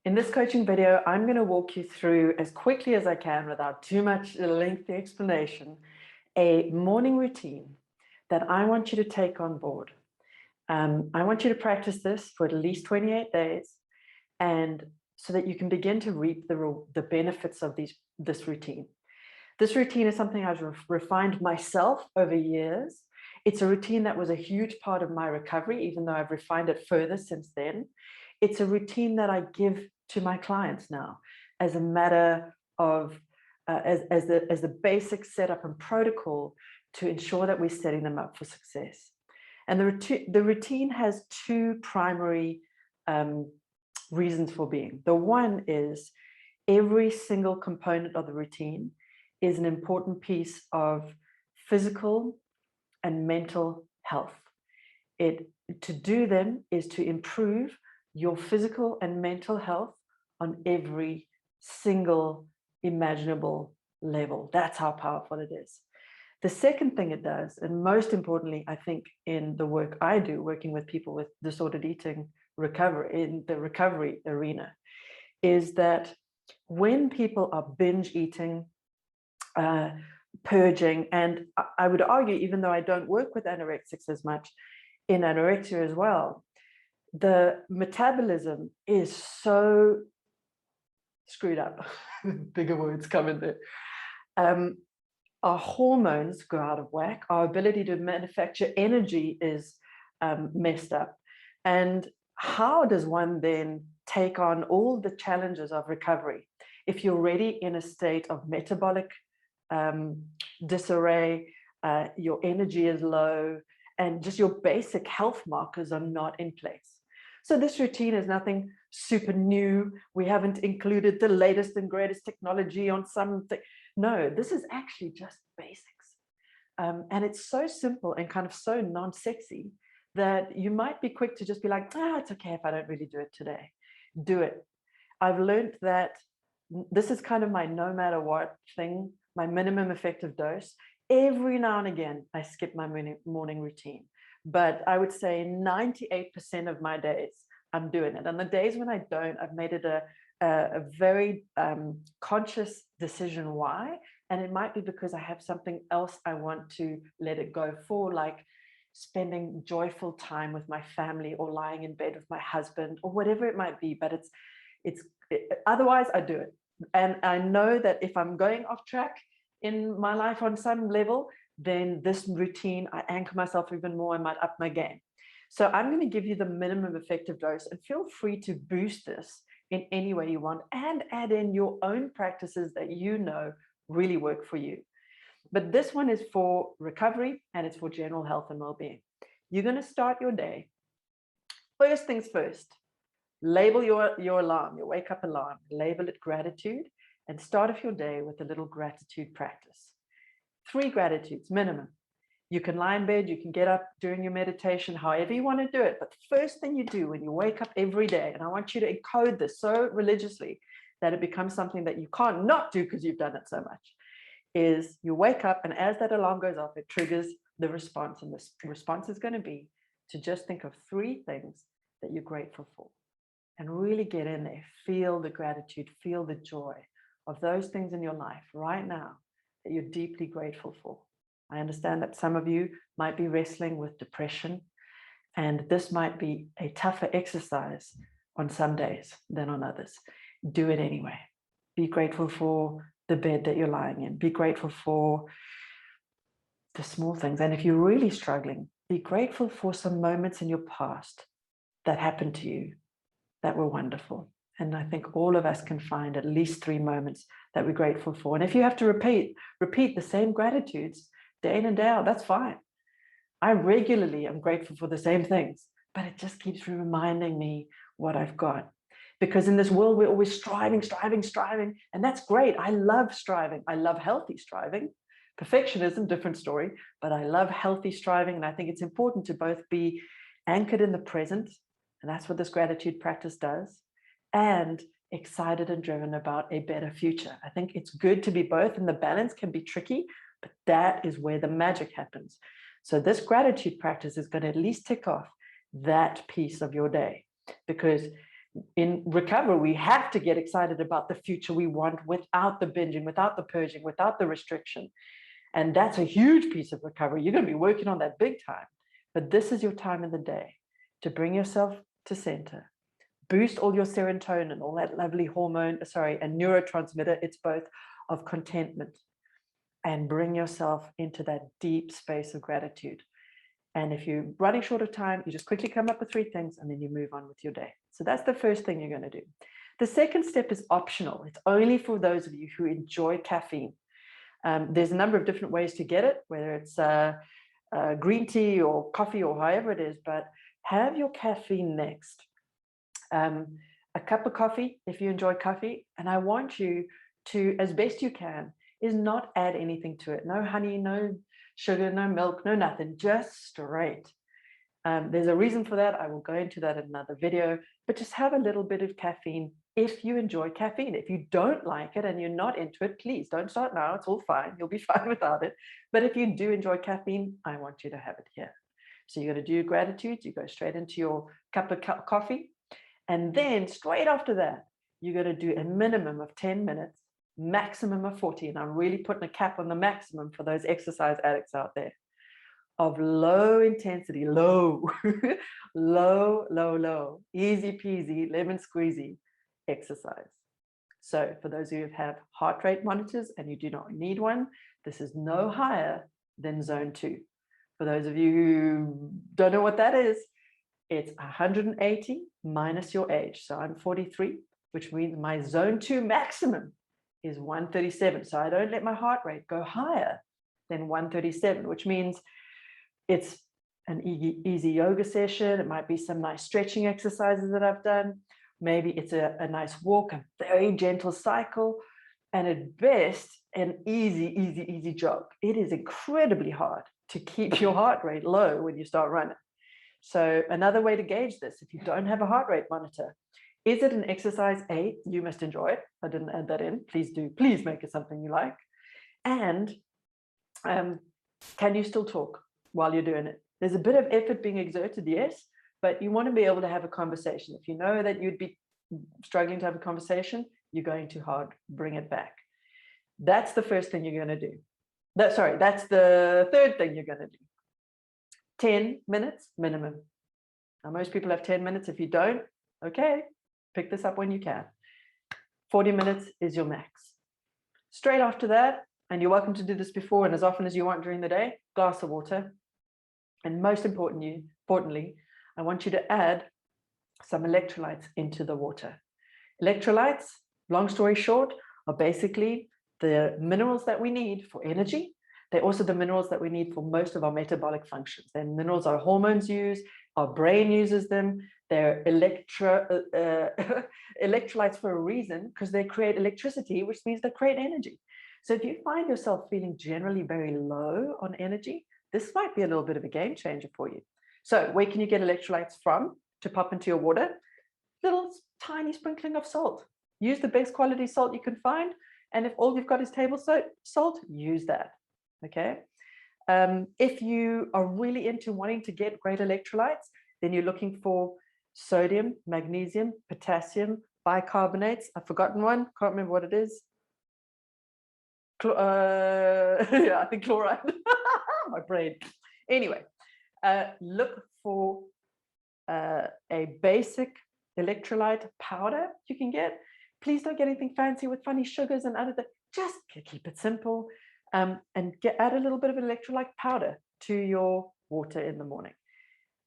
In this coaching video, I'm going to walk you through as quickly as I can without too much lengthy explanation, a morning routine that I want you to take on board. I want you to practice this for at least 28 days, and so that you can begin to reap the benefits of this routine. This routine is something I've refined myself over years. It's a routine that was a huge part of my recovery, even though I've refined it further since then. It's a routine that I give to my clients now as a matter of, as the basic setup and protocol to ensure that we're setting them up for success. And the routine has two primary reasons for being. The one is every single component of the routine is an important piece of physical and mental health. To do them is to improve your physical and mental health on every single imaginable level. That's how powerful it is. The second thing it does, and most importantly, I think in the work I do, working with people with disordered eating recovery, in the recovery arena, is that when people are binge eating, purging, and I would argue, even though I don't work with anorexics as much, in anorexia as well, the metabolism is so screwed up. Bigger words come in there. Our hormones go out of whack. Our ability to manufacture energy is messed up. And how does one then take on all the challenges of recovery if you're already in a state of metabolic disarray, your energy is low, and just your basic health markers are not in place? So this routine is nothing super new. We haven't included the latest and greatest technology on something. No, this is actually just basics. And it's so simple and kind of so non-sexy that you might be quick to just be like, it's okay if I don't really do it today. Do it. I've learned that this is kind of my no matter what thing, my minimum effective dose. Every now and again, I skip my morning routine. But I would say 98% of my days, I'm doing it. And the days when I don't, I've made it a very conscious decision why. And it might be because I have something else I want to let it go for, like spending joyful time with my family or lying in bed with my husband or whatever it might be. But otherwise I do it. And I know that if I'm going off track in my life on some level, then this routine, I anchor myself even more, I might up my game. So I'm going to give you the minimum effective dose, and feel free to boost this in any way you want and add in your own practices that you know really work for you. But this one is for recovery, and it's for general health and well-being. You're going to start your day. First things first, label your alarm, your wake-up alarm, label it gratitude, and start off your day with a little gratitude practice. 3 gratitudes minimum. You can lie in bed, you can get up during your meditation, however you want to do it. But the first thing you do when you wake up every day, and I want you to encode this so religiously that it becomes something that you can't not do because you've done it so much, is you wake up, and as that alarm goes off, it triggers the response. And the response is going to be to just think of 3 things that you're grateful for, and really get in there, feel the gratitude, feel the joy of those things in your life right now that you're deeply grateful for. I understand that some of you might be wrestling with depression, and this might be a tougher exercise on some days than on others. Do it anyway. Be grateful for the bed that you're lying in. Be grateful for the small things. And if you're really struggling, be grateful for some moments in your past that happened to you that were wonderful. And I think all of us can find at least 3 moments that we're grateful for. And if you have to repeat the same gratitudes day in and day out, that's fine. I regularly am grateful for the same things, but it just keeps reminding me what I've got. Because in this world, we're always striving, and that's great. I love striving. I love healthy striving. Perfectionism, different story, but I love healthy striving. And I think it's important to both be anchored in the present, and that's what this gratitude practice does, and excited and driven about a better future. I think it's good to be both, and the balance can be tricky, but that is where the magic happens. So this gratitude practice is going to at least tick off that piece of your day, because in recovery, we have to get excited about the future we want without the binging, without the purging, without the restriction. And that's a huge piece of recovery. You're going to be working on that big time. But this is your time in the day to bring yourself to center, boost all your serotonin, all that lovely hormone, and neurotransmitter, it's both, of contentment, and bring yourself into that deep space of gratitude. And if you're running short of time, you just quickly come up with 3 things and then you move on with your day. So that's the first thing you're going to do. The second step is optional. It's only for those of you who enjoy caffeine. There's a number of different ways to get it, whether it's green tea or coffee or however it is, but have your caffeine next. A cup of coffee, if you enjoy coffee, and I want you to, as best you can, is not add anything to it. No honey, no sugar, no milk, no nothing, just straight. There's a reason for that. I will go into that in another video, but just have a little bit of caffeine if you enjoy caffeine. If you don't like it and you're not into it, please don't start now. It's all fine. You'll be fine without it. But if you do enjoy caffeine, I want you to have it here. So you're going to do your gratitude. You go straight into your cup of coffee. And then straight after that, you're going to do a minimum of 10 minutes, maximum of 40. And I'm really putting a cap on the maximum for those exercise addicts out there, of low intensity, low, low, easy peasy, lemon squeezy exercise. So for those of you who have heart rate monitors and you do not need one, this is no higher than zone 2. For those of you who don't know what that is, it's 180 minus your age. So I'm 43, which means my zone 2 maximum is 137. So I don't let my heart rate go higher than 137, which means it's an easy yoga session. It might be some nice stretching exercises that I've done. Maybe it's a nice walk, a very gentle cycle, and at best, an easy jog. It is incredibly hard to keep your heart rate low when you start running. So another way to gauge this, if you don't have a heart rate monitor, is it an exercise? A, you must enjoy it. I didn't add that in. Please do. Please make it something you like. And can you still talk while you're doing it? There's a bit of effort being exerted, yes, but you want to be able to have a conversation. If you know that you'd be struggling to have a conversation, you're going too hard, bring it back. That's the first thing you're going to do. That's the third thing you're going to do. 10 minutes minimum. Now, most people have 10 minutes. If you don't, okay, pick this up when you can. 40 minutes is your max. Straight after that, and you're welcome to do this before and as often as you want during the day, glass of water. And most importantly, I want you to add some electrolytes into the water. Electrolytes, long story short, are basically the minerals that we need for energy. They're also the minerals that we need for most of our metabolic functions. They're minerals our hormones use, our brain uses them. They're electrolytes for a reason, because they create electricity, which means they create energy. So if you find yourself feeling generally very low on energy, this might be a little bit of a game changer for you. So where can you get electrolytes from to pop into your water? Little tiny sprinkling of salt. Use the best quality salt you can find. And if all you've got is table salt, use that. Okay. If you are really into wanting to get great electrolytes, then you're looking for sodium, magnesium, potassium, bicarbonates. I've forgotten one. Can't remember what it is. Yeah, I think chloride. My brain. Anyway, look for a basic electrolyte powder you can get. Please don't get anything fancy with funny sugars and other things. Just keep it simple, and add a little bit of electrolyte powder to your water in the morning.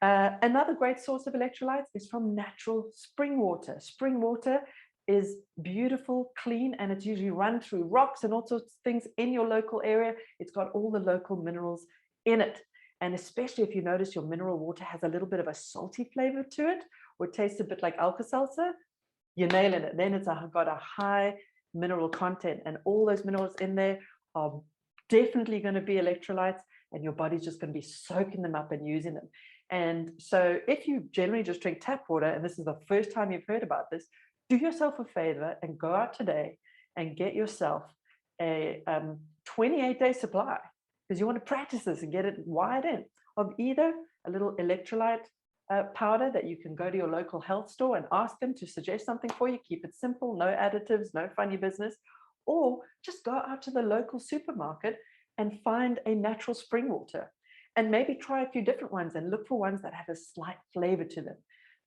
Another great source of electrolytes is from natural spring water. Spring water is beautiful, clean, and it's usually run through rocks and all sorts of things in your local area. It's got all the local minerals in it. And especially if you notice your mineral water has a little bit of a salty flavor to it, or it tastes a bit like Alka-Seltzer, you're nailing it. Then it's got a high mineral content, and all those minerals in there are definitely going to be electrolytes, and your body's just going to be soaking them up and using them. And so if you generally just drink tap water, and this is the first time you've heard about this, do yourself a favor and go out today and get yourself a 28-day supply, because you want to practice this and get it wired in, of either a little electrolyte powder that you can go to your local health store and ask them to suggest something for you. Keep it simple, no additives, no funny business. Or just go out to the local supermarket and find a natural spring water. And maybe try a few different ones and look for ones that have a slight flavor to them.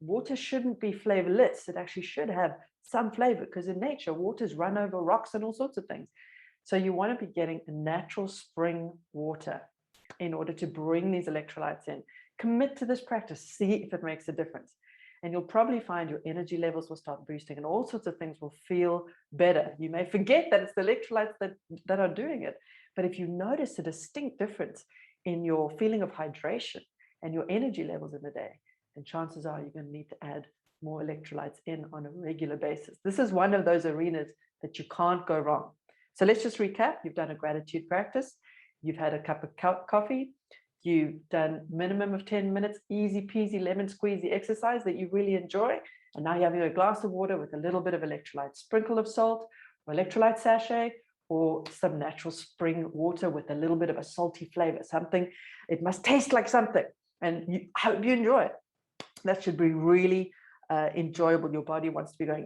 Water shouldn't be flavorless. It actually should have some flavor, because in nature, waters run over rocks and all sorts of things. So you want to be getting a natural spring water in order to bring these electrolytes in. Commit to this practice, see if it makes a difference. And you'll probably find your energy levels will start boosting and all sorts of things will feel better. You may forget that it's the electrolytes that are doing it. But if you notice a distinct difference in your feeling of hydration and your energy levels in the day, then chances are you're going to need to add more electrolytes in on a regular basis. This is one of those arenas that you can't go wrong. So let's just recap. You've done a gratitude practice. You've had a cup of coffee. You've done minimum of 10 minutes, easy peasy lemon squeezy exercise that you really enjoy. And now you're having a glass of water with a little bit of electrolyte, sprinkle of salt, or electrolyte sachet, or some natural spring water with a little bit of a salty flavor, something, it must taste like something. And I hope you enjoy it. That should be really enjoyable. Your body wants to be going,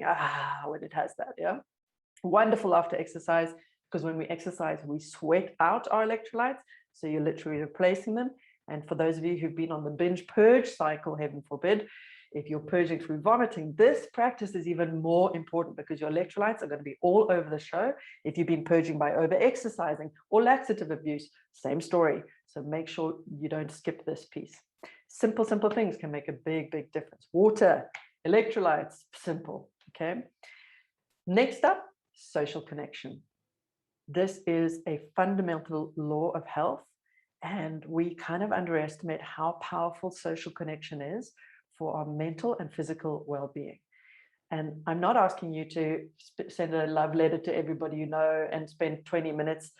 when it has that, yeah? Wonderful after exercise, because when we exercise, we sweat out our electrolytes. So you're literally replacing them. And for those of you who've been on the binge purge cycle, heaven forbid, if you're purging through vomiting, this practice is even more important because your electrolytes are going to be all over the show. If you've been purging by over-exercising or laxative abuse, same story. So make sure you don't skip this piece. Simple things can make a big difference. Water, electrolytes, simple, okay? Next up, social connection. This is a fundamental law of health, and we kind of underestimate how powerful social connection is for our mental and physical well-being. And I'm not asking you to send a love letter to everybody you know and spend 20 minutes,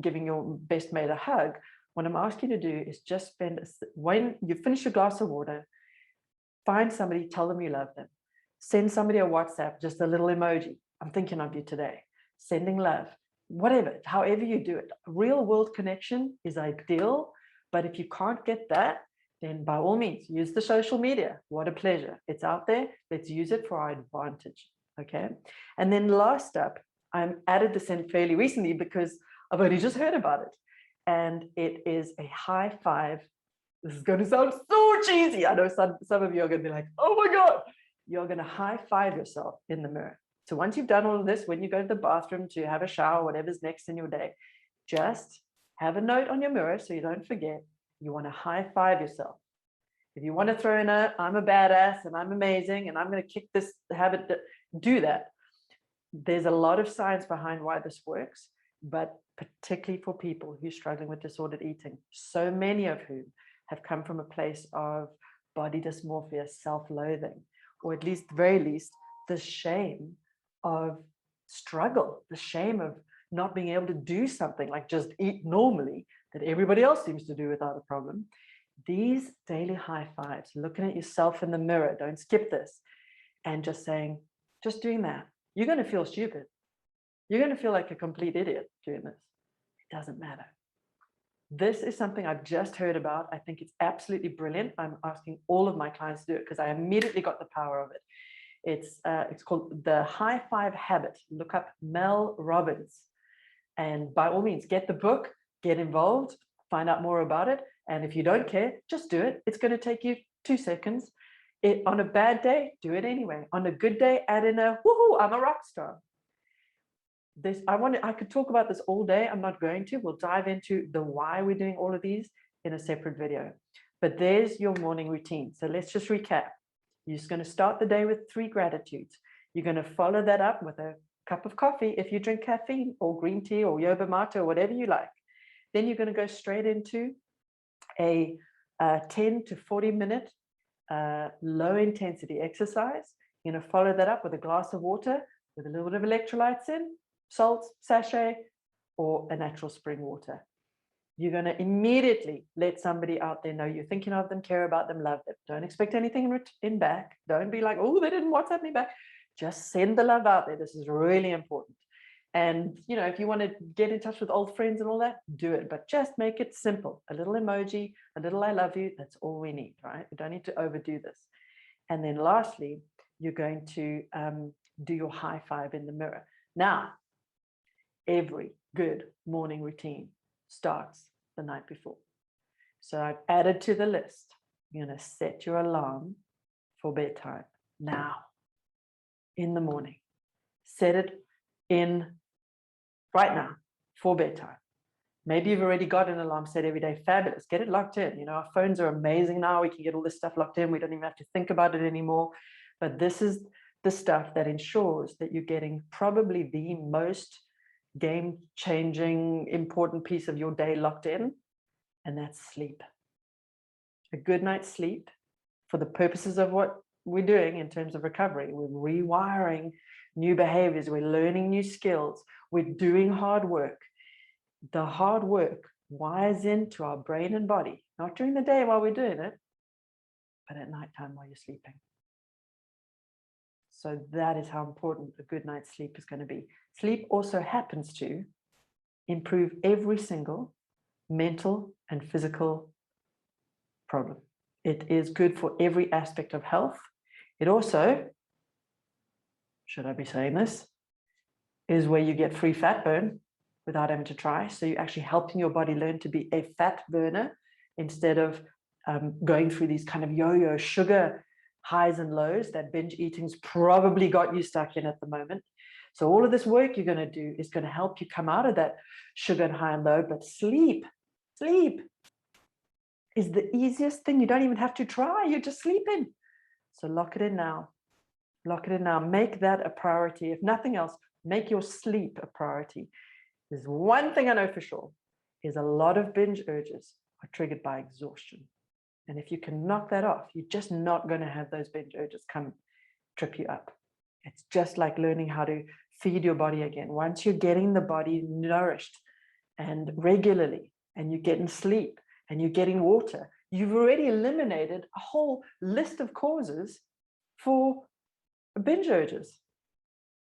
giving your best mate a hug. What I'm asking you to do is just when you finish your glass of water, find somebody, tell them you love them. Send somebody a WhatsApp, just a little emoji. I'm thinking of you today. Sending love, whatever, however you do it. Real world connection is ideal, but if you can't get that, then by all means, use the social media. What a pleasure. It's out there. Let's use it for our advantage, okay? And then last up, I added this in fairly recently because I've only just heard about it. And it is a high five. This is going to sound so cheesy. I know some of you are going to be like, oh my God. You're going to high five yourself in the mirror. So once you've done all of this, when you go to the bathroom to have a shower, whatever's next in your day, just have a note on your mirror so you don't forget. You want to high five yourself. If you want to throw in I'm a badass and I'm amazing and I'm going to kick this habit, do that. There's a lot of science behind why this works, but particularly for people who are struggling with disordered eating, so many of whom have come from a place of body dysmorphia, self-loathing, or at least, very least, the shame of struggle, the shame of not being able to do something like just eat normally that everybody else seems to do without a problem. These daily high fives, looking at yourself in the mirror, don't skip this, and just saying, just doing that, you're going to feel stupid. You're going to feel like a complete idiot doing this. It doesn't matter. This is something I've just heard about. I think it's absolutely brilliant. I'm asking all of my clients to do it because I immediately got the power of it. It's called the High Five Habit. Look up Mel Robbins. And by all means, get the book, get involved, find out more about it. And if you don't care, just do it. It's going to take you 2 seconds. On a bad day, do it anyway. On a good day, add in a woohoo, I'm a rock star. I could talk about this all day. I'm not going to. We'll dive into the why we're doing all of these in a separate video. But there's your morning routine. So let's just recap. You're just going to start the day with 3 gratitudes. You're going to follow that up with a cup of coffee if you drink caffeine, or green tea or yerba mate or whatever you like. Then you're going to go straight into a 10 to 40 minute low intensity exercise. You're going to follow that up with a glass of water with a little bit of electrolytes in, salt, sachet, or a natural spring water. You're going to immediately let somebody out there know you're thinking of them, care about them, love them. Don't expect anything in back. Don't be like, oh, they didn't WhatsApp me back. Just send the love out there. This is really important. And, if you want to get in touch with old friends and all that, do it. But just make it simple. A little emoji, a little I love you. That's all we need, right? We don't need to overdo this. And then lastly, you're going to do your high five in the mirror. Now, every good morning routine starts the night before. So I've added to the list, you're going to set your alarm for bedtime now, in the morning. Set it in right now for bedtime. Maybe you've already got an alarm set every day. Fabulous. Get it locked in. Our phones are amazing now. We can get all this stuff locked in. We don't even have to think about it anymore. But this is the stuff that ensures that you're getting probably the most game-changing, important piece of your day locked in, and that's sleep. A good night's sleep, for the purposes of what we're doing in terms of recovery, we're rewiring new behaviors, we're learning new skills, we're doing hard work. The hard work wires into our brain and body, not during the day while we're doing it, but at nighttime while you're sleeping. So that is how important a good night's sleep is going to be. Sleep also happens to improve every single mental and physical problem. It is good for every aspect of health. It also, should I be saying this, is where you get free fat burn without having to try. So you're actually helping your body learn to be a fat burner instead of going through these kind of yo-yo sugar highs and lows that binge eating's probably got you stuck in at the moment. So all of this work you're going to do is going to help you come out of that sugar and high and low. But sleep is the easiest thing. You don't even have to try. You're just sleeping. So lock it in now. Lock it in now. Make that a priority. If nothing else, make your sleep a priority. There's one thing I know for sure, is a lot of binge urges are triggered by exhaustion. And if you can knock that off, you're just not going to have those binge urges come trip you up. It's just like learning how to feed your body again. Once you're getting the body nourished and regularly, and you're getting sleep and you're getting water, you've already eliminated a whole list of causes for binge urges.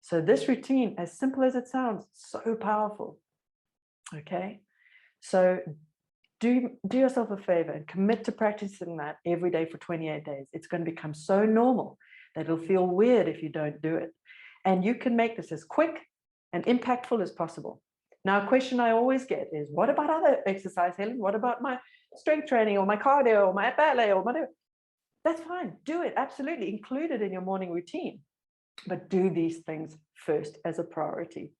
So this routine, as simple as it sounds, so powerful. Okay, so do yourself a favor and commit to practicing that every day for 28 days. It's going to become so normal that it'll feel weird if you don't do it. And you can make this as quick and impactful as possible. Now, a question I always get is, what about other exercise, Helen? What about my strength training or my cardio or my ballet or whatever? That's fine. Do it. Absolutely. Include it in your morning routine. But do these things first as a priority.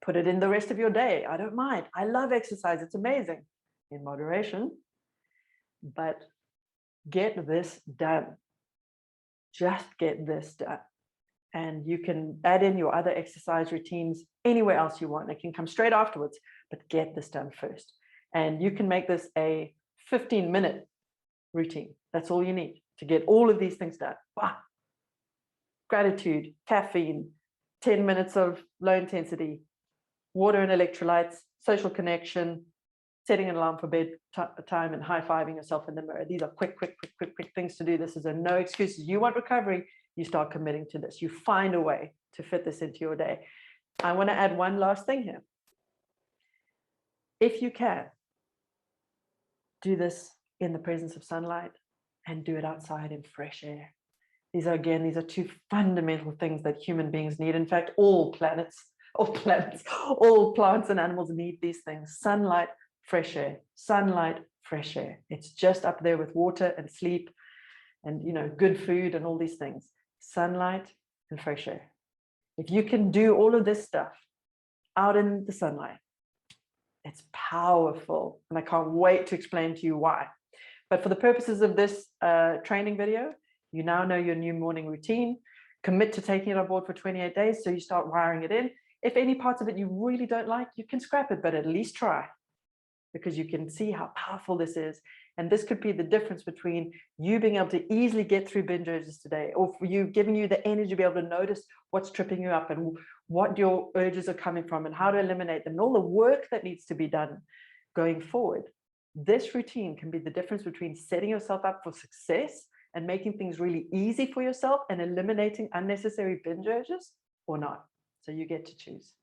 Put it in the rest of your day. I don't mind. I love exercise. It's amazing. In moderation. But get this done. Just get this done. And you can add in your other exercise routines anywhere else you want. It can come straight afterwards, but get this done first. And you can make this a 15-minute routine. That's all you need to get all of these things done. Wow. Gratitude, caffeine, 10 minutes of low intensity, water and electrolytes, social connection, setting an alarm for bedtime, and high-fiving yourself in the mirror. These are quick things to do. This is a no excuses. You want recovery, you start committing to this. You find a way to fit this into your day. I want to add one last thing here. If you can, do this in the presence of sunlight and do it outside in fresh air. These are two fundamental things that human beings need. In fact, all plants and animals need these things. Sunlight, fresh air, sunlight, fresh air. It's just up there with water and sleep and, good food and all these things. Sunlight and fresh air. If you can do all of this stuff out in the sunlight, it's powerful. And I can't wait to explain to you why. But for the purposes of this training video, you now know your new morning routine. Commit to taking it on board for 28 days. So you start wiring it in. If any parts of it you really don't like, you can scrap it, but at least try, because you can see how powerful this is. And this could be the difference between you being able to easily get through binge urges today, or for you giving you the energy to be able to notice what's tripping you up and what your urges are coming from and how to eliminate them and all the work that needs to be done going forward. This routine can be the difference between setting yourself up for success and making things really easy for yourself and eliminating unnecessary binge urges or not. So you get to choose.